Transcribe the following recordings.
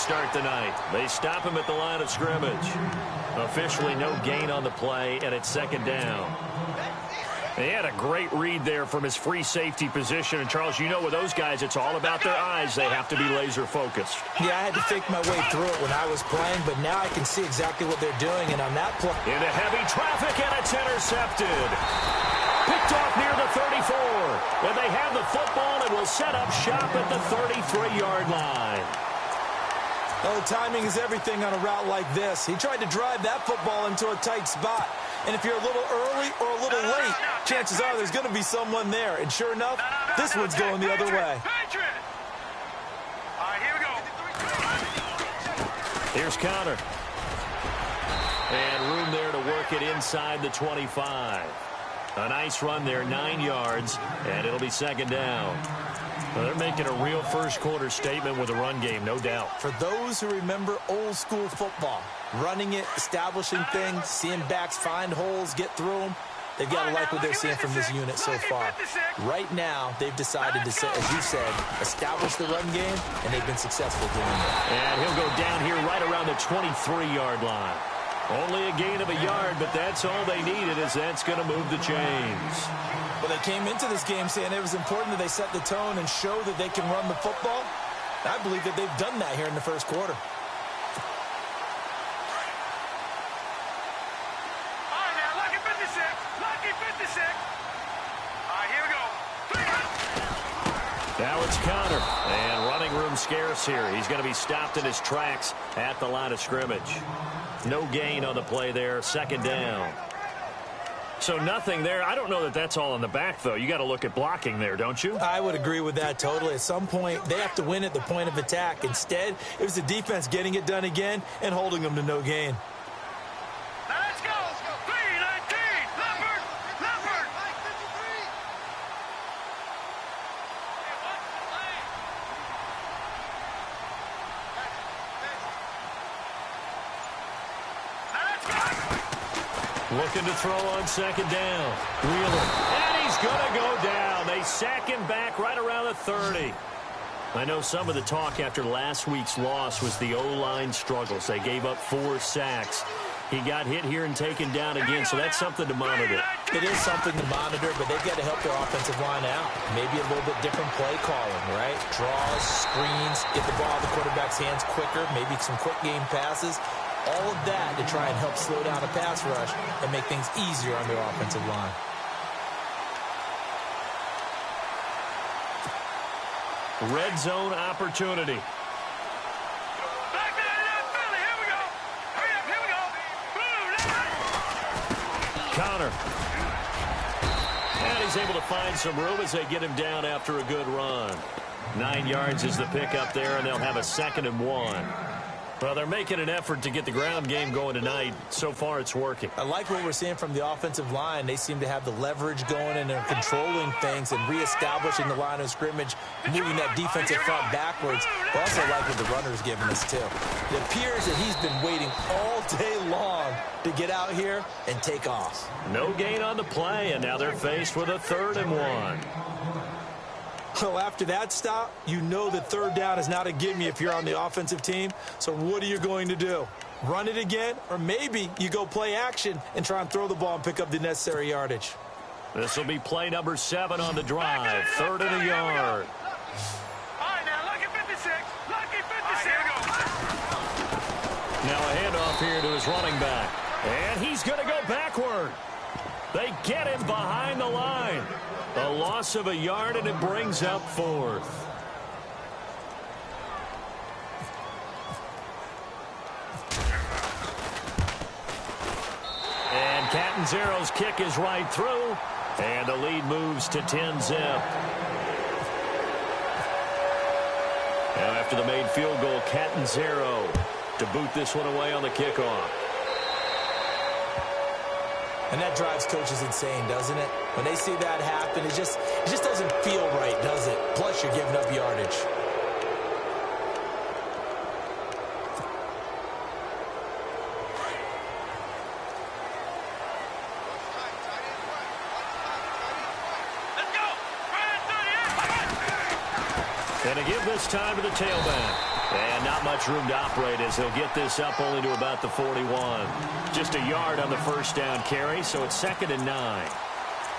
start the night. They stop him at the line of scrimmage. Officially no gain on the play, and it's second down. He had a great read there from his free safety position. And, Charles, you know with those guys, it's all about their eyes. They have to be laser-focused. Yeah, I had to fake my way through it when I was playing, but now I can see exactly what they're doing. And on that play... Into heavy traffic, and it's intercepted. Picked off near the 34. And they have the football and will set up shop at the 33-yard line. Oh, timing is everything on a route like this. He tried to drive that football into a tight spot. And if you're a little early or a little late, chances are there's going to be someone there. And sure enough, this one's going the other way. All right, here we go. Here's Connor. And room there to work it inside the 25. A nice run there, 9 yards, and it'll be second down. Well, they're making a real first-quarter statement with a run game, no doubt. For those who remember old-school football, running it, establishing things, seeing backs find holes, get through them, they've got to like what they're seeing from this unit so far. Right now, they've decided to, as you said, establish the run game, and they've been successful doing it. And he'll go down here right around the 23-yard line. Only a gain of a yard, but that's all they needed, as that's going to move the chains. Well, they came into this game saying it was important that they set the tone and show that they can run the football. I believe that they've done that here in the first quarter. All right, now, lucky 56. Lucky 56. All right, here we go. Now it's Connor, and running room scarce here. He's going to be stopped in his tracks at the line of scrimmage. No gain on the play there, second down. So nothing there. I don't know that that's all in the back, though. You got to look at blocking there, don't you? I would agree with that totally. At some point, they have to win at the point of attack. Instead, it was the defense getting it done again and holding them to no gain. Now let's go. 319. Leopard. Leopard. Looking to throw on second down. Wheeler. And he's going to go down. They sack him back right around the 30. I know some of the talk after last week's loss was the O-line struggles. They gave up 4 sacks. He got hit here and taken down again, so that's something to monitor. It is something to monitor, but they've got to help their offensive line out. Maybe a little bit different play calling, right? Draws, screens, get the ball in the quarterback's hands quicker, maybe some quick game passes. All of that to try and help slow down a pass rush and make things easier on their offensive line. Red zone opportunity. Back to that Philly. Here we go. Hurry up. Here we go. Blue. Connor. And he's able to find some room as they get him down after a good run. 9 yards is the pickup there, and they'll have a 2nd and 1. Well, they're making an effort to get the ground game going tonight. So far, it's working. I like what we're seeing from the offensive line. They seem to have the leverage going, and they're controlling things and reestablishing the line of scrimmage, moving that defensive front backwards. I also like what the runner's giving us, too. It appears that he's been waiting all day long to get out here and take off. No gain on the play, and now they're faced with a 3rd and 1. Well, after that stop, you know that third down is not a gimme if you're on the offensive team. So what are you going to do? Run it again? Or maybe you go play action and try and throw the ball and pick up the necessary yardage. This will be play number 7 on the drive. 3rd and a yard. All right, now, lucky 56. Lucky 56. Here we go. Now a handoff here to his running back. And he's going to go backward. They get him behind the line. A loss of a yard, and it brings up 4th. And Catanzaro's kick is right through, and the lead moves to 10-zip. Now after the made field goal, Catanzaro to boot this one away on the kickoff. And that drives coaches insane, doesn't it? When they see that happen, it just doesn't feel right, does it? Plus, you're giving up yardage. Let's go. And to give this time to the tailback. And not much room to operate as he'll get this up only to about the 41. Just a yard on the first down carry, so it's 2nd and 9.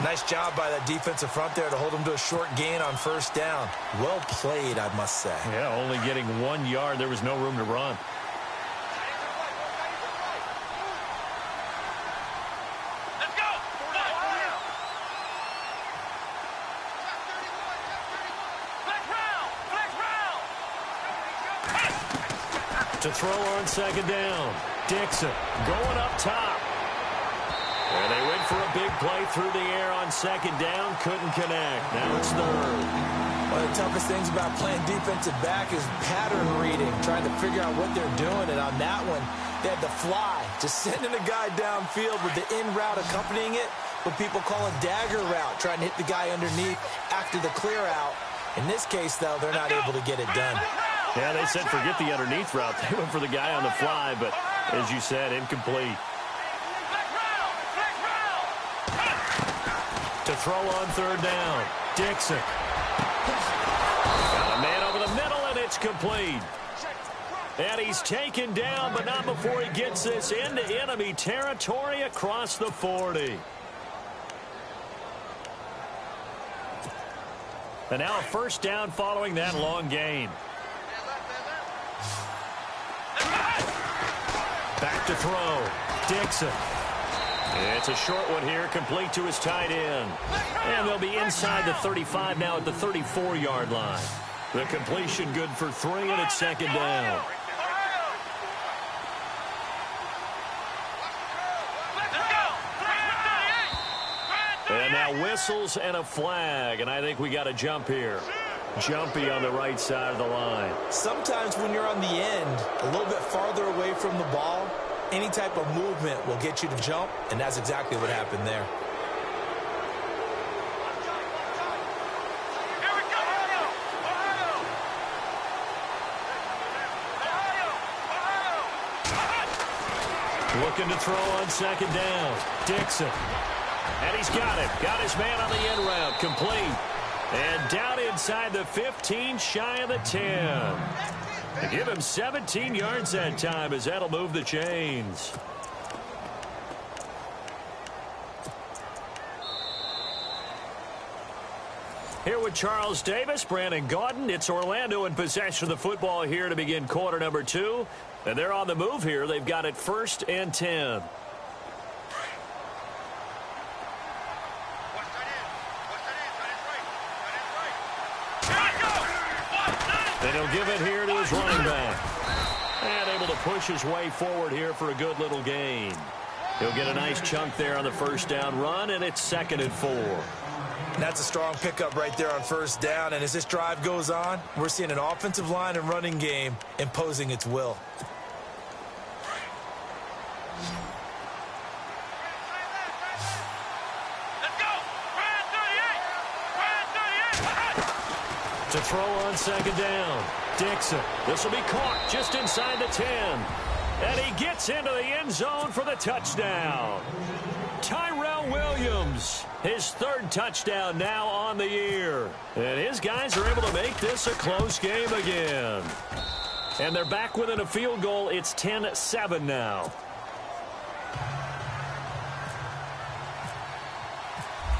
Nice job by that defensive front there to hold him to a short gain on first down. Well played, I must say. Yeah, only getting 1 yard. There was no room to run. To throw on 2nd down. Dixon going up top. And they went for a big play through the air on 2nd down. Couldn't connect. Now it's 3rd. One of the toughest things about playing defensive back is pattern reading, trying to figure out what they're doing. And on that one, they had the fly, just sending a guy downfield with the in route accompanying it, what people call a dagger route, trying to hit the guy underneath after the clear out. In this case, though, they're not able to get it done. Yeah, they said forget the underneath route. They went for the guy on the fly, but as you said, incomplete. To throw on 3rd down. Dixon. Got a man over the middle, and it's complete. And he's taken down, but not before he gets this into enemy territory across the 40. And now a first down following that long gain. Back to throw. Dixon. It's a short one here, complete to his tight end. And they'll be inside the 35 now at the 34-yard line. The completion good for 3, and it's 2nd down. And now whistles and a flag, and I think we got a jump here. Jumpy on the right side of the line. Sometimes when you're on the end, a little bit farther away from the ball, any type of movement will get you to jump, and that's exactly what happened there. Looking to throw on 2nd down. Dixon. And he's got it. Got his man on the end route. Complete. And down inside the 15, shy of the 10. To give him 17 yards that time, as that'll move the chains. Here with Charles Davis, Brandon Gaudin. It's Orlando in possession of the football here to begin quarter number 2. And they're on the move here. They've got it 1st and 10. And he'll give it here to his running back. And able to push his way forward here for a good little gain. He'll get a nice chunk there on the first down run, and it's 2nd and 4. That's a strong pickup right there on first down. And as this drive goes on, we're seeing an offensive line and running game imposing its will. To throw on 2nd down. Dixon. This will be caught just inside the 10. And he gets into the end zone for the touchdown. Tyrell Williams, his 3rd touchdown now on the year. And his guys are able to make this a close game again. And they're back within a field goal. It's 10-7 now.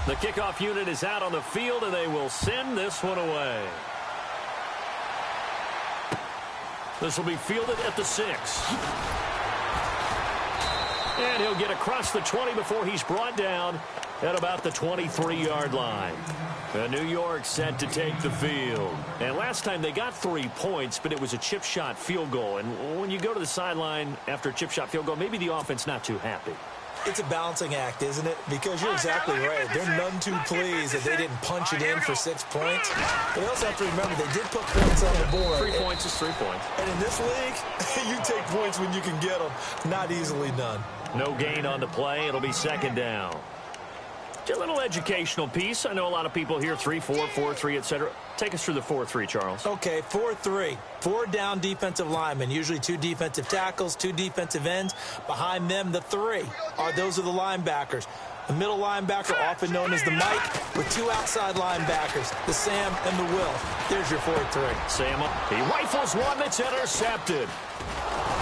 The kickoff unit is out on the field, and they will send this one away. This will be fielded at the 6. And he'll get across the 20 before he's brought down at about the 23-yard line. And New York set to take the field. And last time they got 3 points, but it was a chip shot field goal. And when you go to the sideline after a chip shot field goal, maybe the offense not too happy. It's a balancing act, isn't it? Because you're exactly right. They're none too pleased that they didn't punch it in for 6 points. But they also have to remember they did put points on the board. 3 points is 3 points. And in this league, you take points when you can get them. Not easily done. No gain on the play. It'll be 2nd down. A little educational piece. I know a lot of people hear 3-4, 4-3, etc. Take us through the 4-3, Charles. Okay, 4-3. 4 down defensive linemen, usually 2 defensive tackles, 2 defensive ends. Behind them, the 3 those are the linebackers. The middle linebacker, often known as the Mike, with 2 outside linebackers, the Sam and the Will. There's your 4-3. Sam, he rifles one that's intercepted.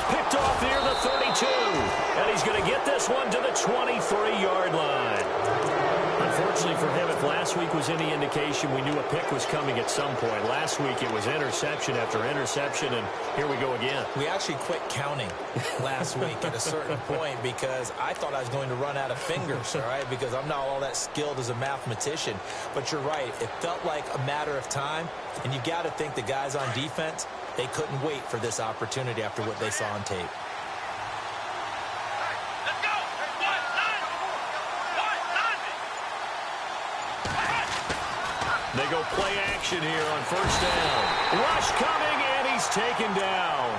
Picked off near the 32. And he's going to get this one to the 23-yard line. Unfortunately for him, if last week was any indication, we knew a pick was coming at some point. Last week it was interception after interception, and here we go again. We actually quit counting last week at a certain point because I thought I was going to run out of fingers, all right, because I'm not all that skilled as a mathematician. But you're right. It felt like a matter of time, and you got to think the guys on defense, they couldn't wait for this opportunity after what they saw on tape. They go play action here on first down. Rush coming, and he's taken down.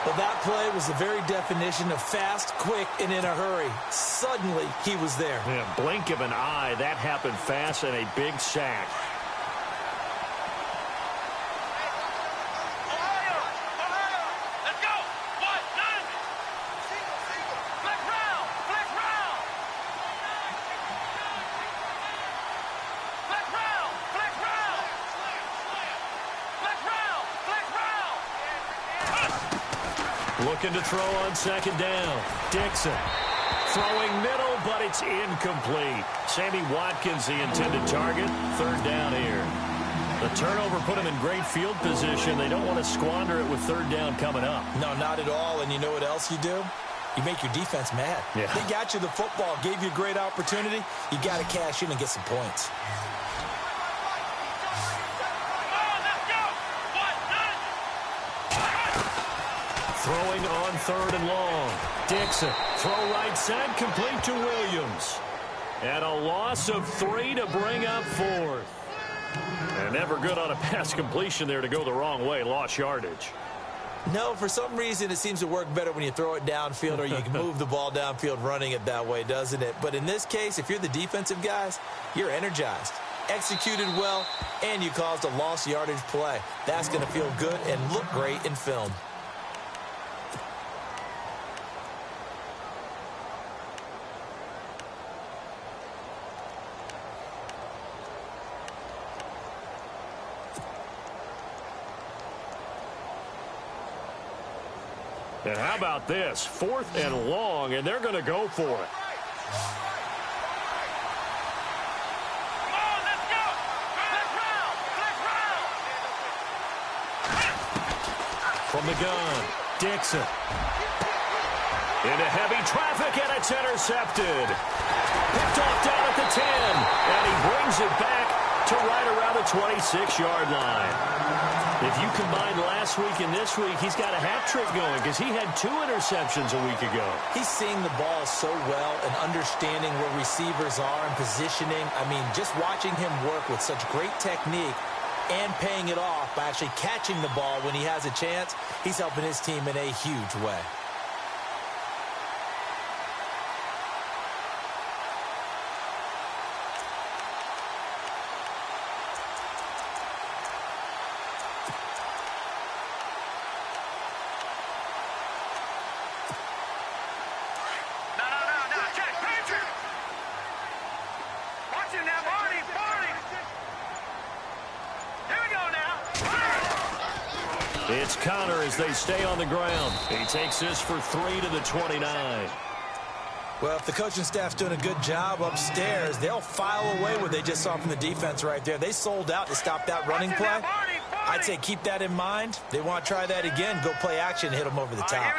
Well, that play was the very definition of fast, quick, and in a hurry. Suddenly, he was there. Yeah, blink of an eye. That happened fast and a big sack. Looking to throw on second down. Dixon throwing middle, but it's incomplete. Sammy Watkins, the intended target. Third down here. The turnover put him in great field position. They don't want to squander it with third down coming up. No, not at all. And you know what else you do? You make your defense mad. Yeah. They got you the football, gave you a great opportunity. You got to cash in and get some points. Throwing on third and long. Dixon, throw right side, complete to Williams. And a loss of 3 to bring up fourth. And never good on a pass completion there to go the wrong way. Lost yardage. No, for some reason it seems to work better when you throw it downfield or you can move the ball downfield running it that way, doesn't it? But in this case, if you're the defensive guys, you're energized, executed well, and you caused a lost yardage play. That's going to feel good and look great in film. And how about this? 4th and long, and they're going to go for it. From the gun, Dixon. Into heavy traffic, and it's intercepted. Picked off down at the 10, and he brings it back to right around the 26-yard line. If you combine last week and this week, he's got a hat trick going because he had 2 interceptions a week ago. He's seeing the ball so well and understanding where receivers are and positioning. I mean, just watching him work with such great technique and paying it off by actually catching the ball when he has a chance, he's helping his team in a huge way. It's Connor as they stay on the ground. He takes this for 3 to the 29. Well, if the coaching staff's doing a good job upstairs, they'll file away what they just saw from the defense right there. They sold out to stop that running play. I'd say keep that in mind. They want to try that again. Go play action, hit them over the top.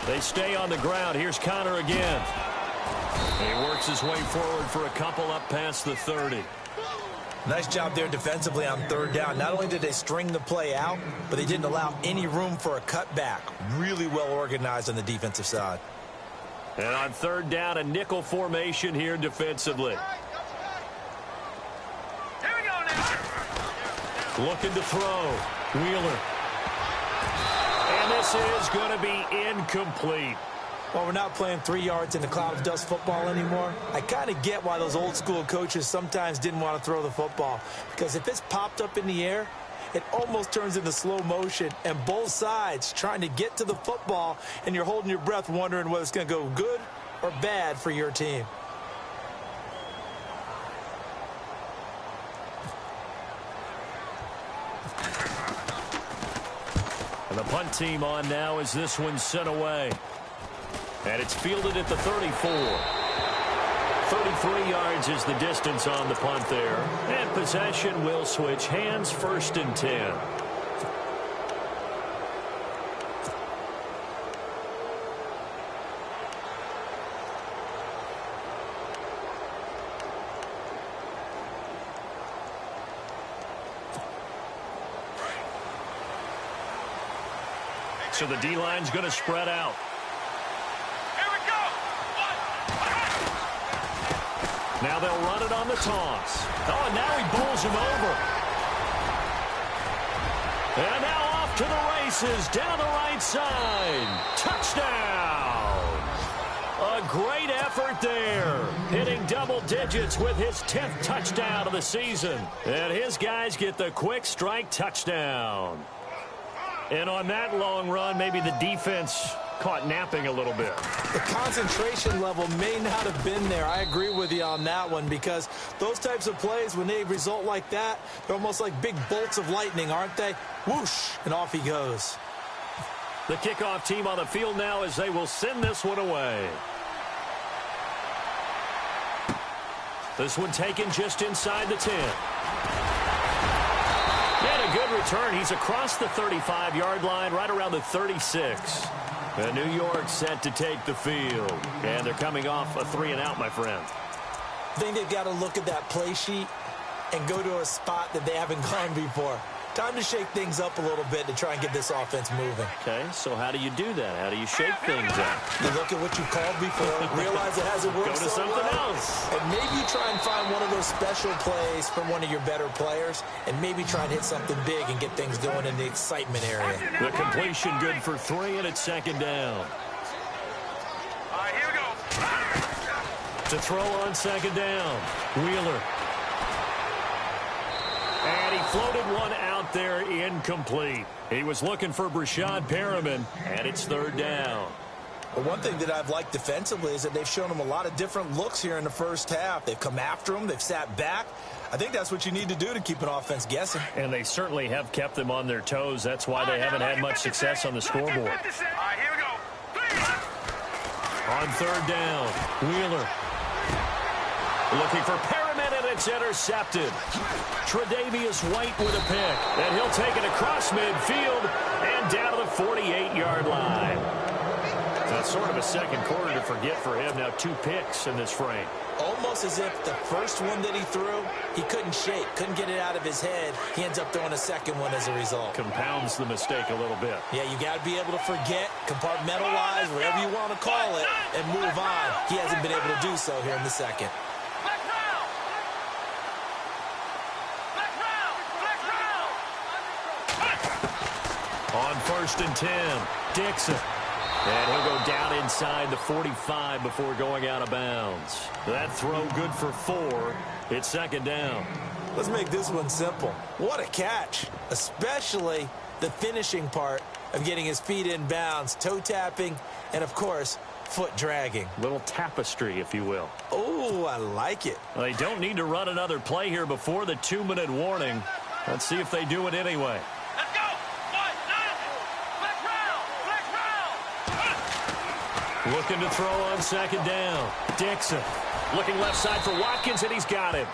They stay on the ground. Here's Connor again. He works his way forward for a couple up past the 30. Nice job there defensively on third down. Not only did they string the play out, but they didn't allow any room for a cutback. Really well organized on the defensive side. And on third down, a nickel formation here defensively. Here we go now. Looking to throw. Wheeler. And this is going to be incomplete. While we're not playing 3 yards in the cloud of dust football anymore, I kind of get why those old school coaches sometimes didn't want to throw the football. Because if it's popped up in the air, it almost turns into slow motion, and both sides trying to get to the football, and you're holding your breath wondering whether it's going to go good or bad for your team. And the punt team on now as this one's sent away. And it's fielded at the 34. 33 yards is the distance on the punt there. And possession will switch hands, 1st and 10. So the D-line's going to spread out. Here we go. Now they'll run it on the toss. Oh, and now he bowls him over. And now off to the races down the right side. Touchdown. A great effort there. Hitting double digits with his 10th touchdown of the season. And his guys get the quick strike touchdown. And on that long run, maybe the defense caught napping a little bit. The concentration level may not have been there. I agree with you on that one, because those types of plays, when they result like that, they're almost like big bolts of lightning, aren't they? Whoosh, and off he goes. The kickoff team on the field now as they will send this one away. This one taken just inside the 10. And a good return. He's across the 35-yard line, right around the 36. And New York set to take the field. And they're coming off a 3-and-out, my friend. I think they've got to look at that play sheet and go to a spot that they haven't gone before. Time to shake things up a little bit to try and get this offense moving. Okay, so how do you do that? How do you shake things up? You look at what you called before, realize it hasn't worked Go to so something well, else. and maybe try and find one of those special plays from one of your better players, and maybe try and hit something big and get things going in the excitement area. The completion good for 3, and it's 2nd down. All right, here we go. To throw on 2nd down, Wheeler. And he floated one out there, incomplete. He was looking for Brashad Perriman, and it's 3rd down. Well, one thing that I've liked defensively is that they've shown him a lot of different looks here in the first half. They've come after him. They've sat back. I think that's what you need to do to keep an offense guessing. And they certainly have kept them on their toes. That's why they haven't had much success on the scoreboard. All right, here we go. On 3rd down, Wheeler. Looking for Perriman, and it's intercepted. Tre'Davious White with a pick. And he'll take it across midfield and down to the 48-yard line. That's sort of a second quarter to forget for him. Now 2 picks in this frame. Almost as if the first one that he threw, he couldn't shake, couldn't get it out of his head. He ends up throwing a second one as a result. Compounds the mistake a little bit. Yeah, you got to be able to forget, compartmentalize, whatever you want to call it, and move on. He hasn't been able to do so here in the second. On 1st and 10, Dixon. And he'll go down inside the 45 before going out of bounds. That throw good for 4. It's 2nd down. Let's make this one simple. What a catch, especially the finishing part of getting his feet in bounds, toe tapping, and, of course, foot dragging. Little tapestry, if you will. Oh, I like it. Well, they don't need to run another play here before the 2-minute warning. Let's see if they do it anyway. Let's go. Looking to throw on 2nd down. Dixon looking left side for Watkins, and he's got him.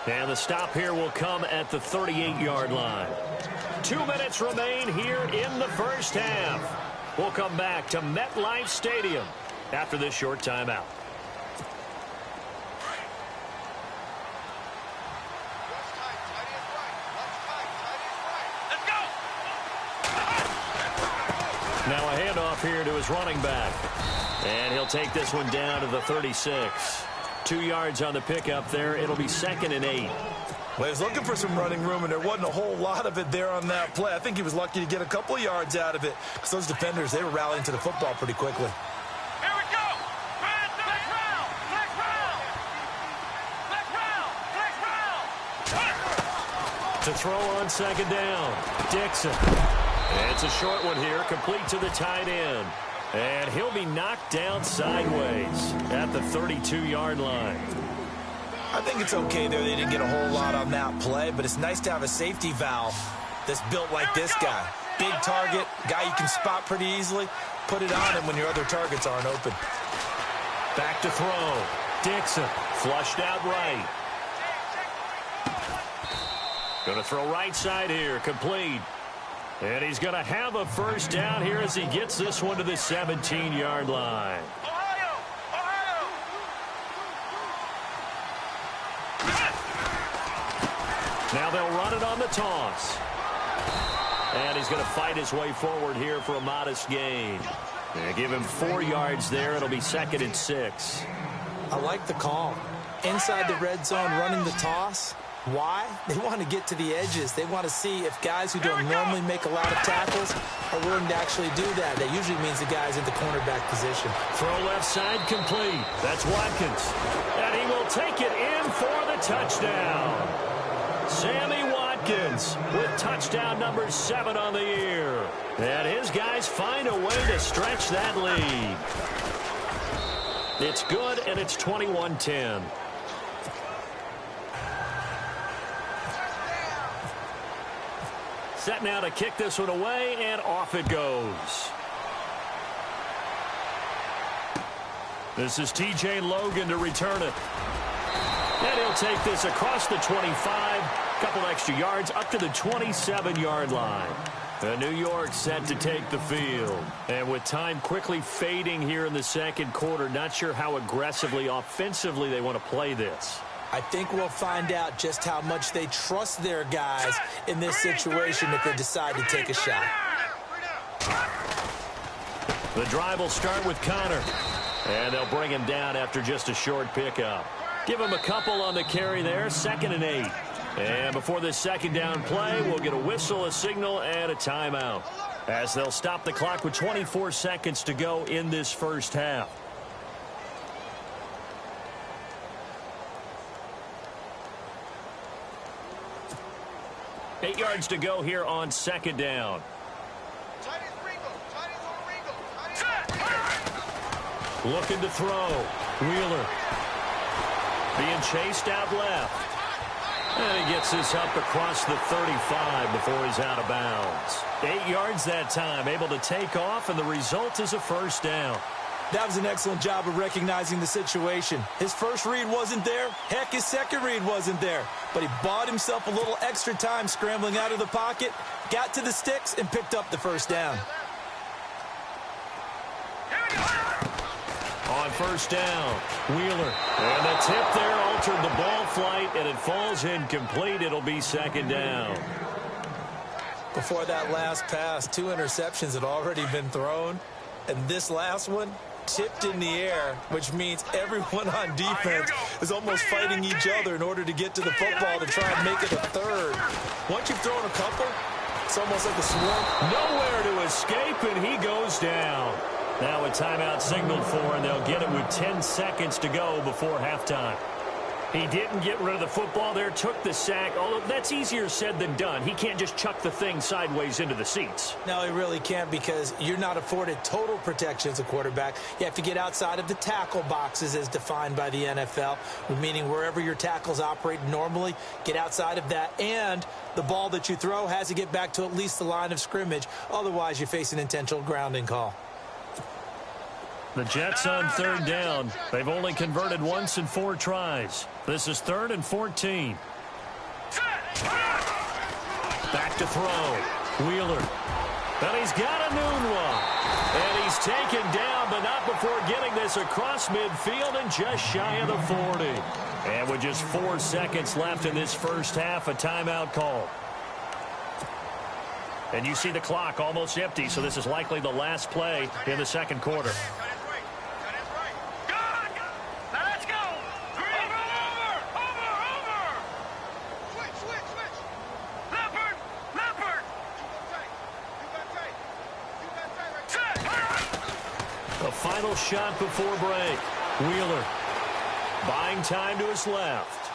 And the stop here will come at the 38-yard line. 2 minutes remain here in the first half. We'll come back to MetLife Stadium after this short timeout. Now a handoff here to his running back. And he'll take this one down to the 36. 2 yards on the pickup there. It'll be 2nd and 8. Well, he was looking for some running room, and there wasn't a whole lot of it there on that play. I think he was lucky to get a couple of yards out of it, because those defenders, they were rallying to the football pretty quickly. Here we go. To throw on second down, Dixon. It's a short one here, complete to the tight end. And he'll be knocked down sideways at the 32-yard line. I think it's okay there. They didn't get a whole lot on that play, but it's nice to have a safety valve that's built like this guy. Big target, guy you can spot pretty easily. Put it on him when your other targets aren't open. Back to throw. Dixon flushed out right. Going to throw right side here, complete. And he's going to have a first down here as he gets this one to the 17-yard line. Now they'll run it on the toss. And he's going to fight his way forward here for a modest gain. And give him 4 yards there. It'll be 2nd and 6. I like the call. Inside the red zone, running the toss. Why? They want to get to the edges. They want to see if guys who don't normally make a lot of tackles are willing to actually do that. That usually means the guy's in the cornerback position. Throw left side complete. That's Watkins. And he will take it in for the touchdown. Sammy Watkins with touchdown number 7 on the year. And his guys find a way to stretch that lead. It's good, and it's 21-10. Set now to kick this one away, and off it goes. This is T.J. Logan to return it. And he'll take this across the 25, couple extra yards, up to the 27-yard line. And New York set to take the field. And with time quickly fading here in the second quarter, not sure how aggressively, offensively they want to play this. I think we'll find out just how much they trust their guys in this situation if they decide to take a shot. The drive will start with Connor. And they'll bring him down after just a short pickup. Give him a couple on the carry there, 2nd and 8. And before this second down play, we'll get a whistle, a signal, and a timeout, as they'll stop the clock with 24 seconds to go in this first half. Eight yards to go here on second down. Looking to throw. Wheeler being chased out left. And he gets this up across the 35 before he's out of bounds. 8 yards that time, able to take off, and the result is a first down. That was an excellent job of recognizing the situation. His first read wasn't there. Heck, his second read wasn't there. But he bought himself a little extra time scrambling out of the pocket, got to the sticks, and picked up the first down. On first down, Wheeler. And the tip there altered the ball flight, and it falls incomplete. It'll be second down. Before that last pass, 2 interceptions had already been thrown. And this last one tipped in the air, which means everyone on defense is almost fighting each other in order to get to the football to try and make it a third. Once you've thrown a couple, it's almost like a swarm. Nowhere to escape, and he goes down. Now a timeout signaled for, and they'll get it with 10 seconds to go before halftime. He didn't get rid of the football there, took the sack, although that's easier said than done. He can't just chuck the thing sideways into the seats. No, he really can't, because you're not afforded total protection as a quarterback. You have to get outside of the tackle boxes as defined by the NFL, meaning wherever your tackles operate normally, get outside of that, and the ball that you throw has to get back to at least the line of scrimmage. Otherwise, you face an intentional grounding call. The Jets on third down. They've only converted once in 4 tries. This is 3rd and 14. Back to throw. Wheeler. And he's got a noon one. And he's taken down, but not before getting this across midfield and just shy of the 40. And with just 4 seconds left in this first half, a timeout call. And you see the clock almost empty, so this is likely the last play in the second quarter. The final shot before break. Wheeler buying time to his left.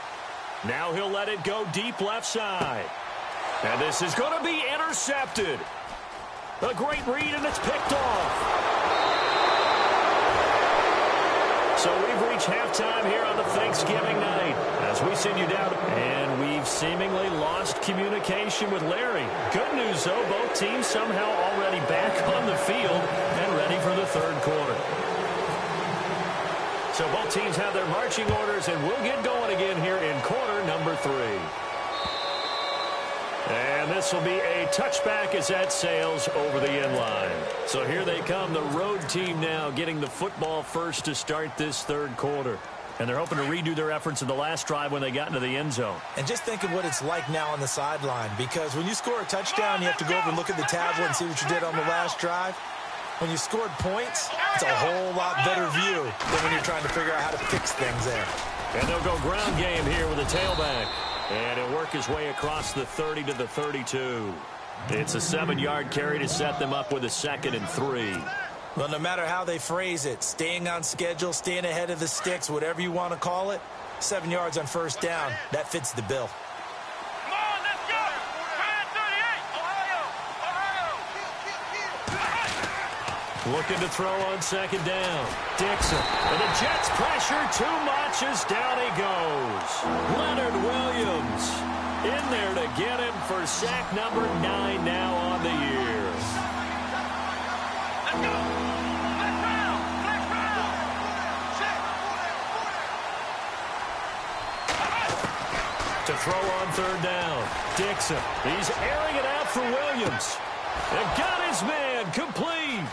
Now he'll let it go deep left side. And this is going to be intercepted. A great read, and it's picked off. So we've reached halftime here on the Thanksgiving night as we send you down. And we've seemingly lost communication with Larry. Good news, though, both teams somehow already back on the field and ready for the third quarter. So both teams have their marching orders, and we'll get going again here in quarter number 3. And this will be a touchback as that sails over the end line. So here they come, the road team now getting the football first to start this third quarter. And they're hoping to redo their efforts in the last drive when they got into the end zone. And just think of what it's like now on the sideline, because when you score a touchdown, you have to go over and look at the tablet and see what you did on the last drive. When you scored points, it's a whole lot better view than when you're trying to figure out how to fix things there. And they'll go ground game here with a tailback. And he'll work his way across the 30 to the 32. It's a 7-yard carry to set them up with a 2nd and 3. Well, no matter how they phrase it, staying on schedule, staying ahead of the sticks, whatever you want to call it, 7 yards on first down, that fits the bill. Come on, let's go. 38. Ohio. Looking to throw on 2nd down. Dixon. And the Jets pressure too much as down he goes. Leonard Williams in there to get him for sack number 9 now on the year. Let's go. Flex round. Flex round. To throw on 3rd down. Dixon. He's airing it out for Williams. And got his man complete.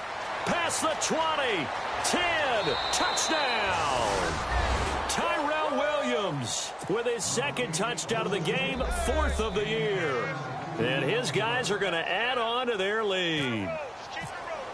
Past the 20, 10, touchdown. Tyrell Williams with his 2nd touchdown of the game, 4th of the year. And his guys are going to add on to their lead.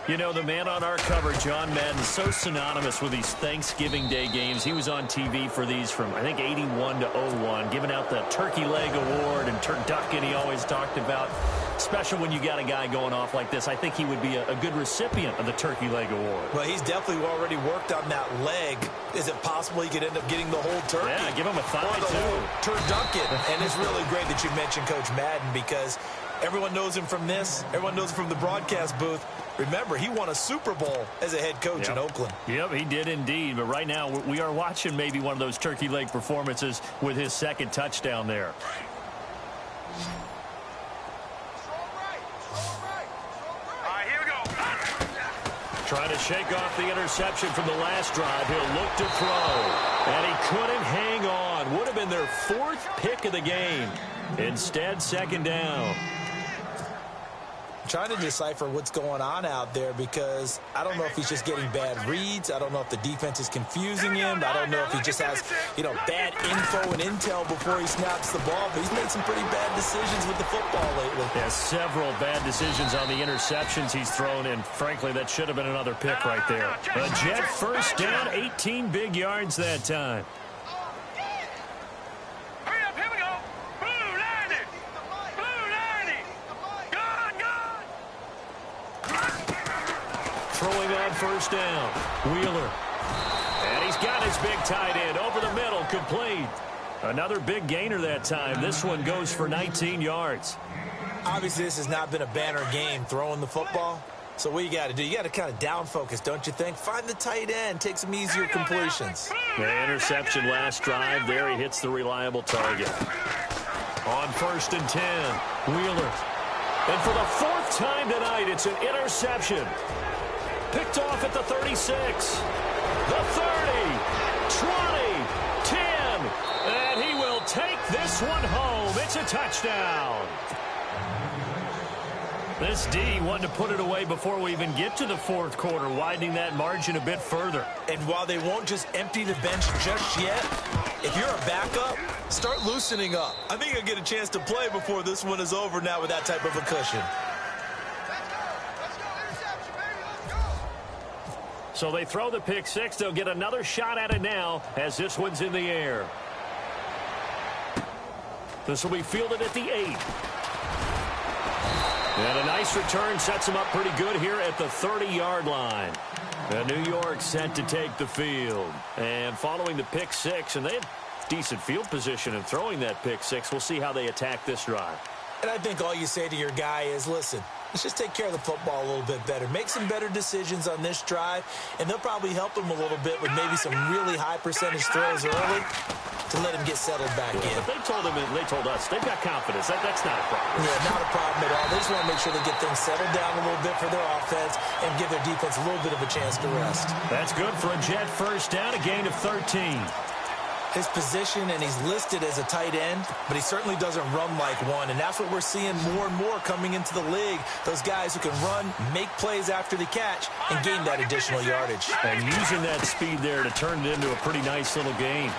You know, the man on our cover, John Madden, so synonymous with these Thanksgiving Day games. He was on TV for these from, I think, 81 to 01, giving out the Turkey Leg Award and Turducken he always talked about. Special when you got a guy going off like this. I think he would be a good recipient of the Turkey Leg Award. Well, he's definitely already worked on that leg. Is it possible he could end up getting the whole turkey? Yeah, give him a thigh, too. Turducken. And it's really great that you mentioned Coach Madden, because everyone knows him from this. Everyone knows him from the broadcast booth. Remember, he won a Super Bowl as a head coach in Oakland. Yep, he did indeed. But right now, we are watching maybe one of those turkey leg performances with his 2nd touchdown there. Trying to shake off the interception from the last drive. He'll look to throw. And he couldn't hang on. Would have been their 4th pick of the game. Instead, 2nd down. Trying to decipher what's going on out there, because I don't know if he's just getting bad reads. I don't know if the defense is confusing him. I don't know if he just has, bad info and intel before he snaps the ball. But he's made some pretty bad decisions with the football lately. Yeah, several bad decisions on the interceptions he's thrown, and frankly, that should have been another pick right there. A Jet first down, 18 big yards that time. Throwing on first down. Wheeler. And he's got his big tight end over the middle, complete. Another big gainer that time. This one goes for 19 yards. Obviously, this has not been a banner game throwing the football. So what you got to do, you got to kind of down focus, don't you think? Find the tight end, take some easier completions. The interception last drive. There he hits the reliable target. On 1st and 10, Wheeler. And for the 4th time tonight, it's an interception. Picked off at the 36, the 30, 20, 10, and he will take this one home. It's a touchdown. This D wanted to put it away before we even get to the 4th quarter, widening that margin a bit further. And while they won't just empty the bench just yet, if you're a backup, start loosening up. I think you'll get a chance to play before this one is over now with that type of a cushion. So they throw the pick 6. They'll get another shot at it now as this one's in the air. This will be fielded at the 8. And a nice return sets them up pretty good here at the 30-yard line. And New York set to take the field. And following the pick 6, and they had decent field position in throwing that pick 6. We'll see how they attack this drive. And I think all you say to your guy is, listen, let's just take care of the football a little bit better. Make some better decisions on this drive, and they'll probably help him a little bit with maybe some really high percentage throws early to let him get settled back in. But they told him, and they told us, they've got confidence. That's not a problem. Yeah, not a problem at all. They just want to make sure they get things settled down a little bit for their offense and give their defense a little bit of a chance to rest. That's good for a Jet first down, a gain of 13. His position, and he's listed as a tight end, but he certainly doesn't run like one, and that's what we're seeing more and more coming into the league. Those guys who can run, make plays after the catch, and gain that additional yardage. And using that speed there to turn it into a pretty nice little gain.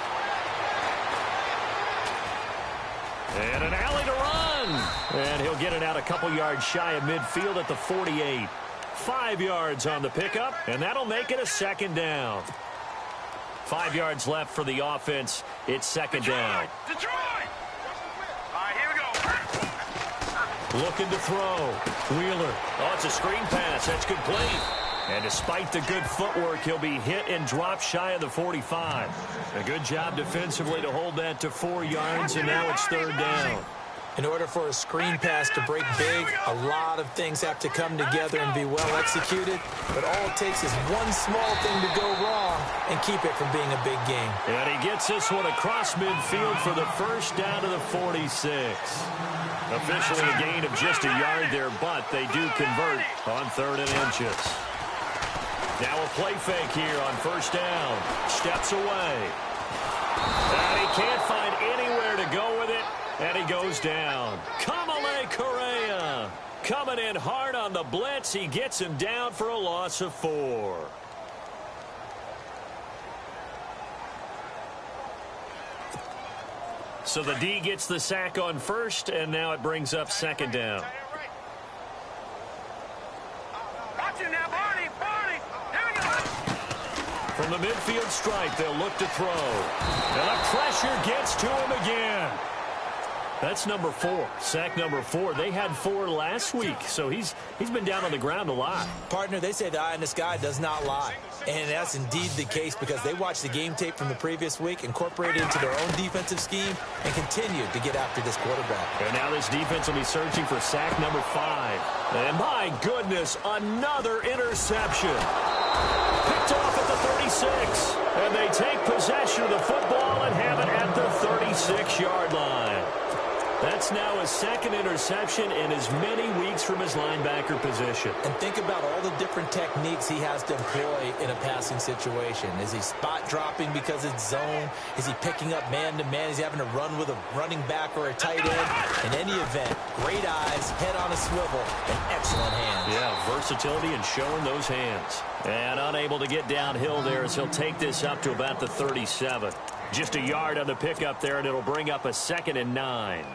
And an alley to run. And he'll get it out a couple yards shy of midfield at the 48. 5 yards on the pickup, and that'll make it a second down. 5 yards left for the offense. It's second down. Detroit! All right, here we go. Looking to throw. Wheeler. Oh, it's a screen pass. That's complete. And despite the good footwork, he'll be hit and dropped shy of the 45. A good job defensively to hold that to 4 yards, and now it's third down. In order for a screen pass to break big, a lot of things have to come together and be well executed. But all it takes is one small thing to go wrong and keep it from being a big game. And he gets this one across midfield for the first down to the 46. Officially a gain of just a yard there, but they do convert on 3rd and inches. Now a play fake here on first down. Steps away. And he can't find anywhere to go with it. And he goes down. Kamale Correa coming in hard on the blitz. He gets him down for a loss of 4. So the D gets the sack on first, and now it brings up second down. Watch it now, Barney. Barney. There we go. From the midfield stripe, they'll look to throw. And the pressure gets to him again. That's number 4. Sack number 4. They had 4 last week, so he's been down on the ground a lot. Partner, they say the eye in the sky does not lie. And that's indeed the case because they watched the game tape from the previous week, incorporated it into their own defensive scheme, and continued to get after this quarterback. And now this defense will be searching for sack number 5. And my goodness, another interception. Picked off at the 36. And they take possession of the football and have it at the 36-yard line. That's now his second interception in as many weeks from his linebacker position. And think about all the different techniques he has to employ in a passing situation. Is he spot dropping because it's zone? Is he picking up man-to-man? Is he having to run with a running back or a tight end? In any event, great eyes, head on a swivel, and excellent hands. Yeah, versatility and showing those hands. And unable to get downhill there as he'll take this up to about the 37. Just a yard on the pickup there, and it'll bring up a 2nd and 9.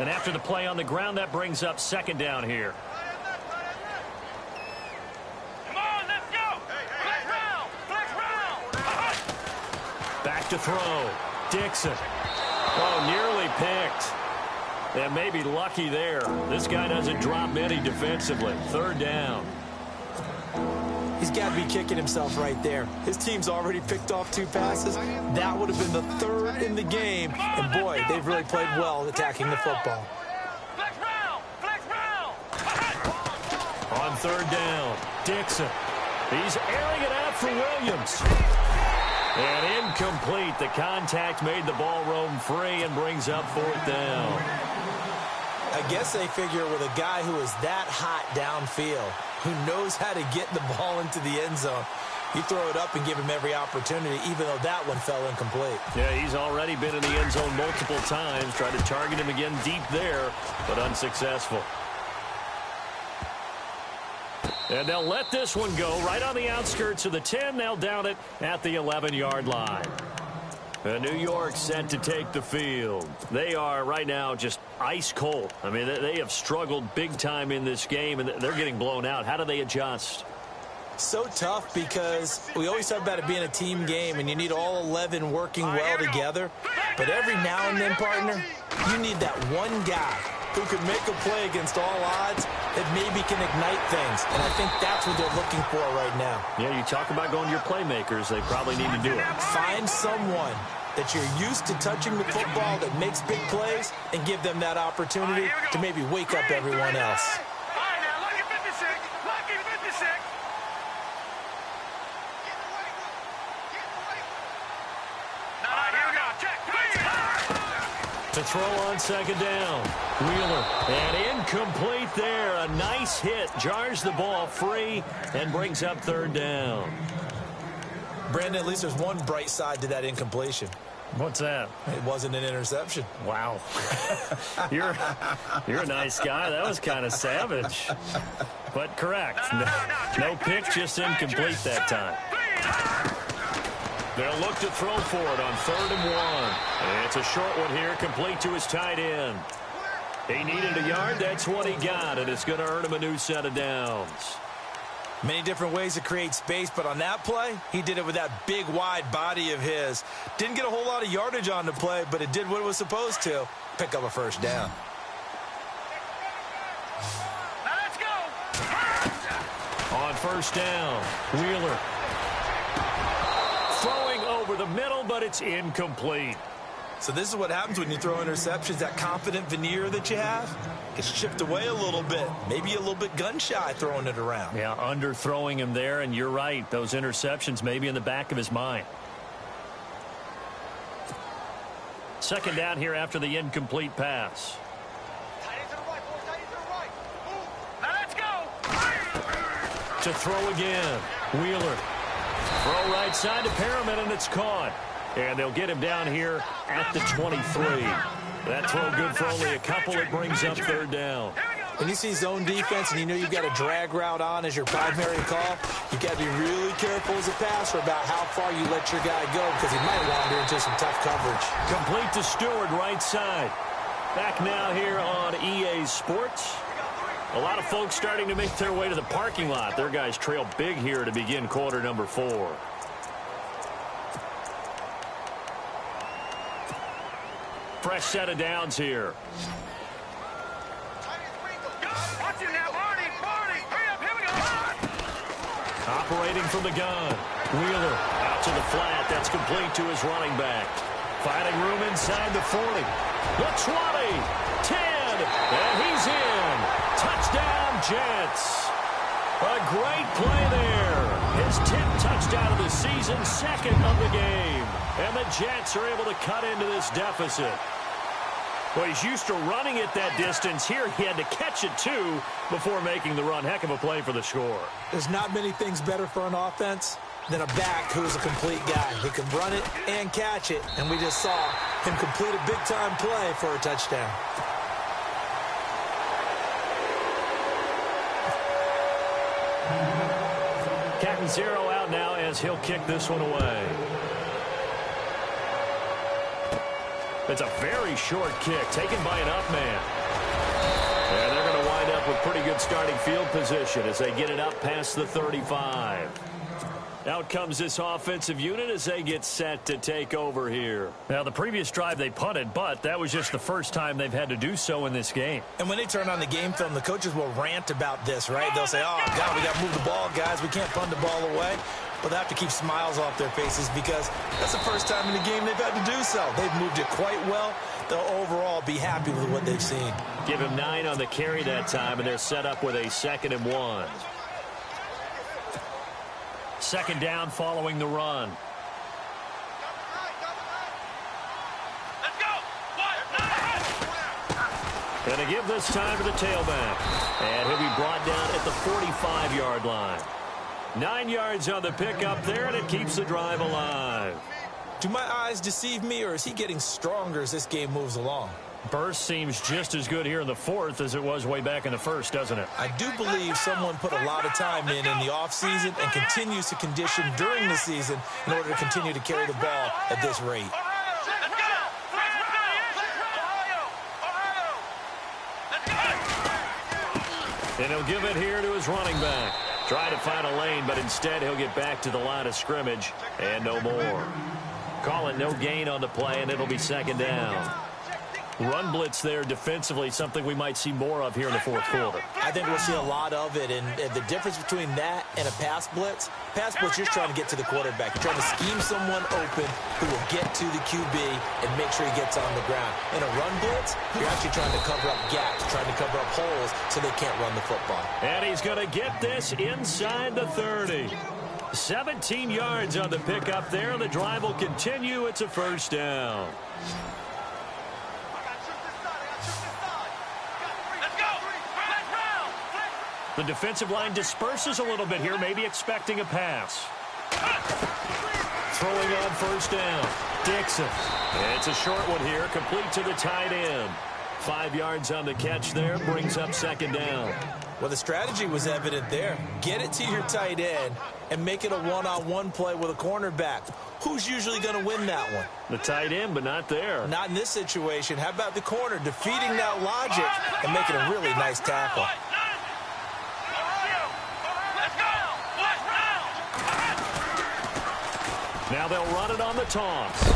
And after the play on the ground, that brings up second down here. Come on, let's go. Flex round. Flex round. Back to throw. Dixon. Oh, nearly picked. And maybe lucky there. This guy doesn't drop many defensively. Third down. He's got to be kicking himself right there. His team's already picked off 2 passes. That would have been the 3rd in the game. And, boy, they've really played well attacking the football. Flex round. Flex round. On third down, Dixon. He's airing it out for Williams. And incomplete. The contact made the ball roam free and brings up 4th down. I guess they figure with a guy who is that hot downfield, who knows how to get the ball into the end zone, you throw it up and give him every opportunity, even though that one fell incomplete. Yeah, he's already been in the end zone multiple times. Tried to target him again deep there, but unsuccessful. And they'll let this one go right on the outskirts of the 10. They'll down it at the 11-yard line. And New York set to take the field. They are right now just ice cold. I mean, they have struggled big time in this game, and they're getting blown out. How do they adjust? So tough because we always talk about it being a team game, and you need all 11 working well together. But every now and then, partner, you need that one guy who can make a play against all odds that maybe can ignite things. And I think that's what they're looking for right now. Yeah, you talk about going to your playmakers. They probably need to do it. Find someone that you're used to touching the football that makes big plays and give them that opportunity to maybe wake up everyone else. All right, now, lucky 56. Lucky 56. All right, here we go. Check. To throw on second down. Wheeler. And incomplete there. A nice hit. Jars the ball free and brings up third down. Brandon, at least there's one bright side to that incompletion. What's that? It wasn't an interception. Wow. You're a nice guy. That was kind of savage. But correct. No pick, just incomplete that time. They'll look to throw for it on 3rd and 1. And it's a short one here, complete to his tight end. He needed a yard. That's what he got, and it's going to earn him a new set of downs. Many different ways to create space, but on that play, he did it with that big, wide body of his. Didn't get a whole lot of yardage on the play, but it did what it was supposed to. Pick up a first down. Now let's go. On first down, Wheeler. Throwing over the middle, but it's incomplete. So this is what happens when you throw interceptions. That confident veneer that you have gets chipped away a little bit. Maybe a little bit gun-shy throwing it around. Yeah, underthrowing him there, and you're right. Those interceptions may be in the back of his mind. Second down here after the incomplete pass. Now let's go. To throw again. Wheeler. Throw right side to Perriman, and it's caught. And they'll get him down here at the 23. That throw good for only a couple. It brings up third down. When you see zone defense and you know you've got a drag route on as your primary call, you've got to be really careful as a passer about how far you let your guy go because he might wander into some tough coverage. Complete to Stewart, right side. Back now here on EA Sports. A lot of folks starting to make their way to the parking lot. Their guys trail big here to begin quarter number 4. Fresh set of downs here. Watch him now, Marty. Hurry up, here we go. Operating from the gun. Wheeler out to the flat. That's complete to his running back. Finding room inside the 40. The 20. 10. And he's in. Touchdown, Jets. A great play there. His 10th touchdown of the season, second of the game. And the Jets are able to cut into this deficit. Well, he's used to running it that distance. Here he had to catch it, too, before making the run. Heck of a play for the score. There's not many things better for an offense than a back who is a complete guy. He can run it and catch it, and we just saw him complete a big-time play for a touchdown. Captain Zero out now as he'll kick this one away. It's a very short kick taken by an up man. And they're going to wind up with pretty good starting field position as they get it up past the 35. Out comes this offensive unit as they get set to take over here. Now, the previous drive they punted, but that was just the first time they've had to do so in this game. And when they turn on the game film, the coaches will rant about this, right? They'll say, oh, God, we got to move the ball, guys. We can't punt the ball away. But they have to keep smiles off their faces because that's the first time in the game they've had to do so. They've moved it quite well. They'll overall be happy with what they've seen. Give him 9 on the carry that time, and they're set up with a 2nd and 1. Second down following the run. Let's go. And to give this time to the tailback. And he'll be brought down at the 45-yard line. 9 yards on the pickup there, and it keeps the drive alive. Do my eyes deceive me, or is he getting stronger as this game moves along? Burst seems just as good here in the 4th as it was way back in the 1st, doesn't it? I do believe someone put a lot of time in the offseason and continues to condition during the season in order to continue to carry the ball at this rate. And he'll give it here to his running back. Try to find a lane, but instead he'll get back to the line of scrimmage and no more. Call it no gain on the play, and it'll be second down. Run blitz there defensively, something we might see more of here in the fourth quarter. I think we'll see a lot of it, and the difference between that and a pass blitz, you're trying to get to the quarterback. You're trying to scheme someone open who will get to the QB and make sure he gets on the ground. In a run blitz, you're actually trying to cover up gaps, trying to cover up holes so they can't run the football. And he's going to get this inside the 30. 17 yards on the pickup there. The drive will continue. It's a first down. The defensive line disperses a little bit here, maybe expecting a pass. Throwing on first down. Dixon. It's a short one here, complete to the tight end. 5 yards on the catch there, brings up second down. Well, the strategy was evident there. Get it to your tight end and make it a one-on-one play with a cornerback. Who's usually going to win that one? The tight end, but not there. Not in this situation. How about the corner defeating that logic and making a really nice tackle? Now they'll run it on the toss.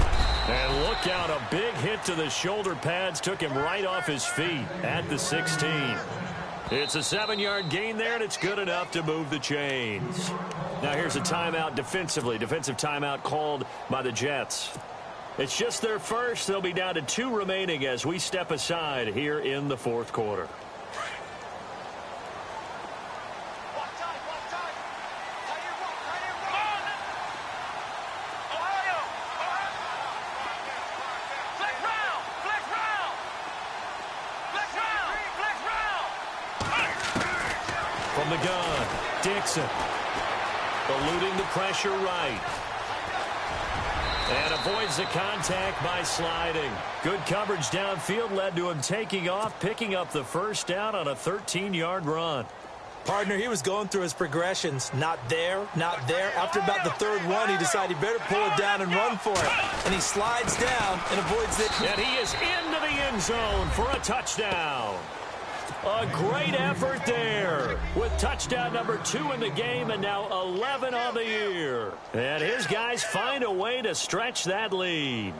And look out, a big hit to the shoulder pads took him right off his feet at the 16. It's a 7-yard gain there, and it's good enough to move the chains. Now here's a timeout defensively. Defensive timeout called by the Jets. It's just their first. They'll be down to 2 remaining as we step aside here in the fourth quarter. From the gun, Dixon. Eluding the pressure right. And avoids the contact by sliding. Good coverage downfield led to him taking off, picking up the first down on a 13-yard run. Partner, he was going through his progressions. Not there, not there. After about the third one, he decided he better pull it down and run for it. And he slides down and avoids it. And he is into the end zone for a touchdown. A great effort there with touchdown number 2 in the game and now 11 on the year. And his guys find a way to stretch that lead.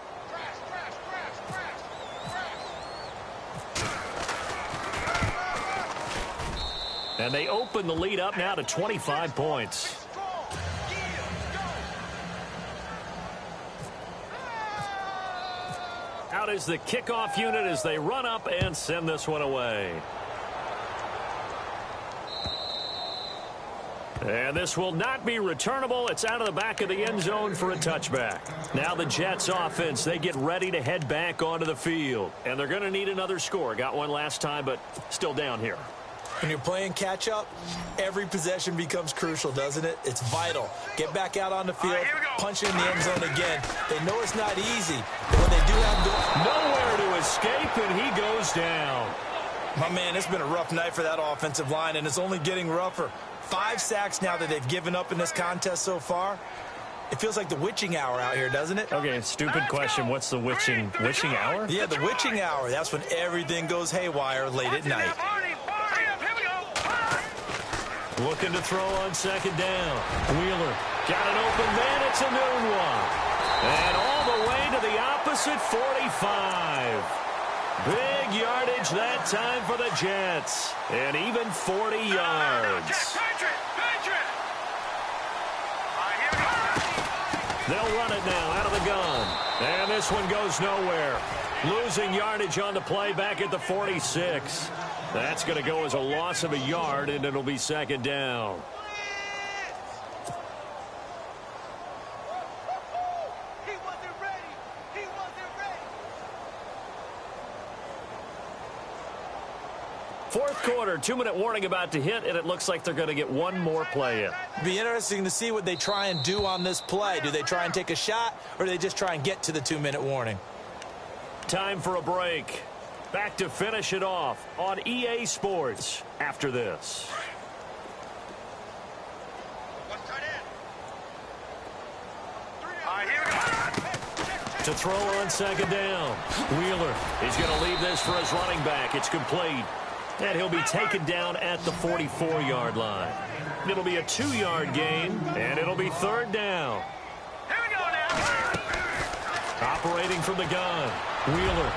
And they open the lead up now to 25 points. Out is the kickoff unit as they run up and send this one away. And this will not be returnable. It's out of the back of the end zone for a touchback. Now the Jets offense, they get ready to head back onto the field. And they're going to need another score. Got one last time, but still down here. When you're playing catch-up, every possession becomes crucial, doesn't it? It's vital. Get back out on the field, punch it in the end zone again. They know it's not easy, but when they do have nowhere to escape, and he goes down. My man, it's been a rough night for that offensive line, and it's only getting rougher. 5 sacks now that they've given up in this contest so far. It feels like the witching hour out here, doesn't it? Okay, stupid question. What's the witching hour? Yeah, the witching hour. That's when everything goes haywire late at night. Looking to throw on second down. Wheeler got an open man. It's a noon one. And all the way to the opposite 45. Big yardage that time for the Jets. And even 40 yards. They'll run it now out of the gun. And this one goes nowhere. Losing yardage on the play back at the 46. That's going to go as a loss of a yard, and it'll be second down. He wasn't ready. He wasn't ready. Fourth quarter, 2-minute warning about to hit, and it looks like they're going to get one more play in. Be interesting to see what they try and do on this play. Do they try and take a shot, or do they just try and get to the 2-minute warning? Time for a break. Back to finish it off on EA Sports after this. To throw on second down. Wheeler is going to leave this for his running back. It's complete. And he'll be taken down at the 44-yard line. It'll be a 2-yard gain, and it'll be third down. Here we go now. Operating from the gun. Wheeler.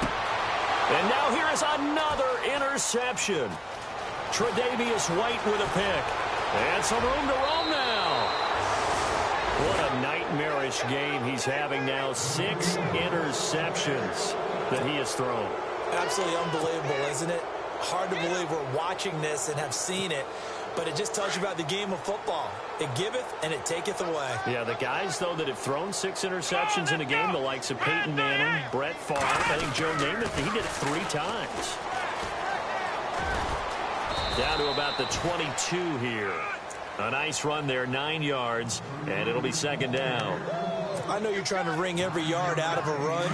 And now here is another interception. Tre'Davious White with a pick. And some room to roam now. What a nightmarish game he's having now. 6 interceptions that he has thrown. Absolutely unbelievable, isn't it? Hard to believe we're watching this and have seen it, but it just tells you about the game of football. It giveth and it taketh away. Yeah, the guys, though, that have thrown 6 interceptions in a game, the likes of Peyton Manning, Brett Favre, I think Joe Namath, he did it 3 times. Down to about the 22 here. A nice run there, 9 yards, and it'll be second down. I know you're trying to wring every yard out of a run,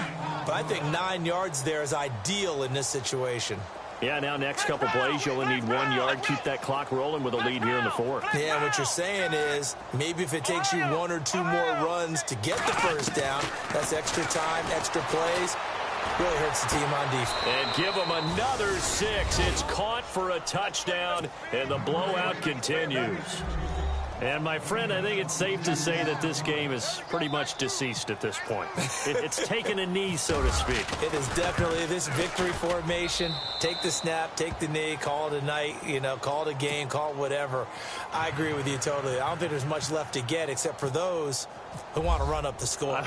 but I think 9 yards there is ideal in this situation. Yeah, now next couple plays, you only need 1 yard. Keep that clock rolling with a lead here in the 4th. Yeah, what you're saying is maybe if it takes you 1 or 2 more runs to get the first down, that's extra time, extra plays. Really hurts the team on defense. And give them another 6. It's caught for a touchdown, and the blowout continues. And, my friend, I think it's safe to say that this game is pretty much deceased at this point. It's taken a knee, so to speak. It is definitely this victory formation. Take the snap, take the knee, call it a night, call it a game, call it whatever. I agree with you totally. I don't think there's much left to get except for those who want to run up the score.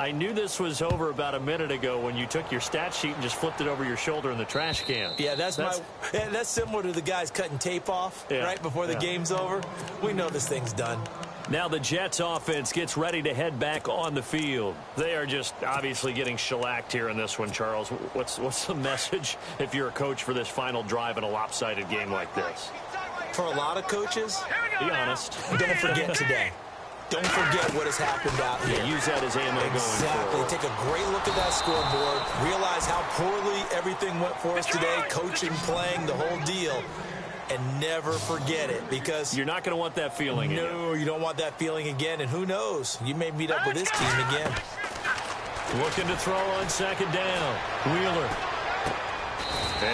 I knew this was over about a minute ago when you took your stat sheet and just flipped it over your shoulder in the trash can. Yeah, that's similar to the guys cutting tape off right before the game's over. We know this thing's done. Now the Jets offense gets ready to head back on the field. They are just obviously getting shellacked here in this one, Charles. What's the message if you're a coach for this final drive in a lopsided game like this? For a lot of coaches, be honest. Don't forget today. Don't forget what has happened out here. Use that as ammo going forward. Take a great look at that scoreboard. Realize how poorly everything went for us today. Coaching, playing, the whole deal. And never forget it, because you're not going to want that feeling again. No, you don't want that feeling again. And who knows? You may meet up with this team again. Looking to throw on second down. Wheeler.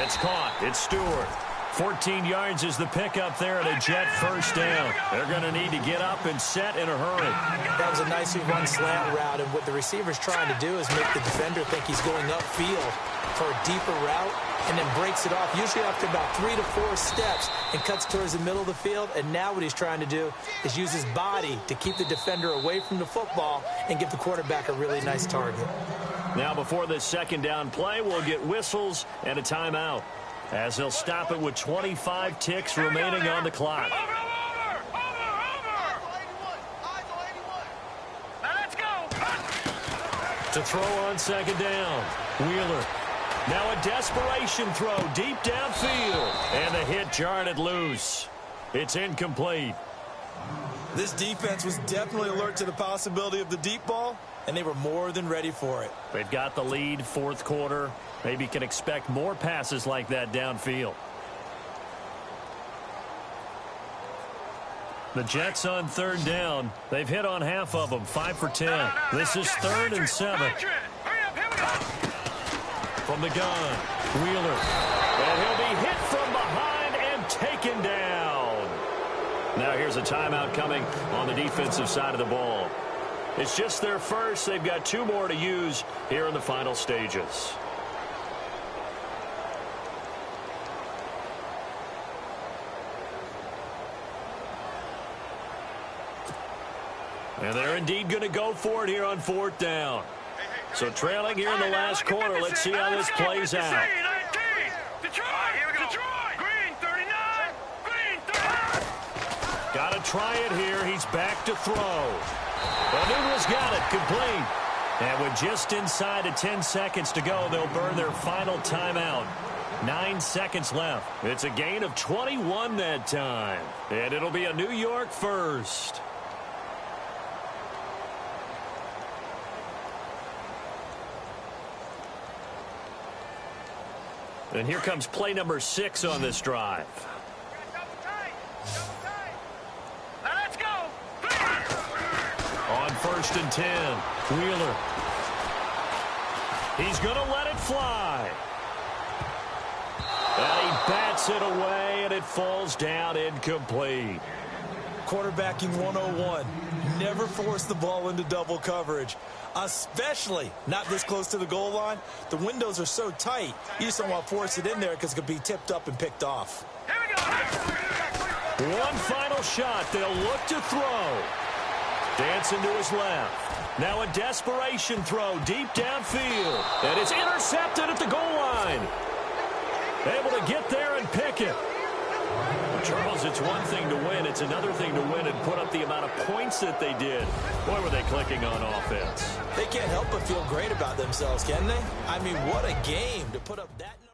It's caught. It's Stewart. 14 yards is the pickup there and a Jet first down. They're going to need to get up and set in a hurry. That was a nicely run slant route, and what the receiver's trying to do is make the defender think he's going upfield for a deeper route and then breaks it off, usually after about 3 to 4 steps, and cuts towards the middle of the field. And now what he's trying to do is use his body to keep the defender away from the football and give the quarterback a really nice target. Now before this second down play, we'll get whistles and a timeout, as they'll stop it with 25 ticks remaining on the clock. Over. Now let's go. To throw on second down, Wheeler. Now a desperation throw deep downfield, and the hit jarred it loose. It's incomplete. This defense was definitely alert to the possibility of the deep ball, and they were more than ready for it. They've got the lead, 4th quarter. Maybe can expect more passes like that downfield. The Jets on third down. They've hit on half of them, 5 for 10. This is 3rd and 7. From the gun, Wheeler. And he'll be hit from behind and taken down. Now here's a timeout coming on the defensive side of the ball. It's just their first. They've got 2 more to use here in the final stages. And they're indeed going to go for it here on 4th down. So trailing here in the last quarter. Let's see how this plays out. Got to try it here. He's back to throw. Nunez got it. Complete. And with just inside of 10 seconds to go, they'll burn their final timeout. 9 seconds left. It's a gain of 21 that time. And it'll be a New York first. And here comes play number 6 on this drive. Let's go. On 1st and 10, Wheeler. He's going to let it fly. And he bats it away, and it falls down incomplete. Quarterbacking 101. Never force the ball into double coverage, especially not this close to the goal line. The windows are so tight, you just don't want to force it in there because it could be tipped up and picked off. Here we go. One final shot. They'll look to throw. Dancing to his left. Now a desperation throw deep downfield. And it's intercepted at the goal line. Able to get there and pick it. Charles, it's one thing to win. It's another thing to win and put up the amount of points that they did. Boy, were they clicking on offense. They can't help but feel great about themselves, can they? I mean, what a game to put up that number.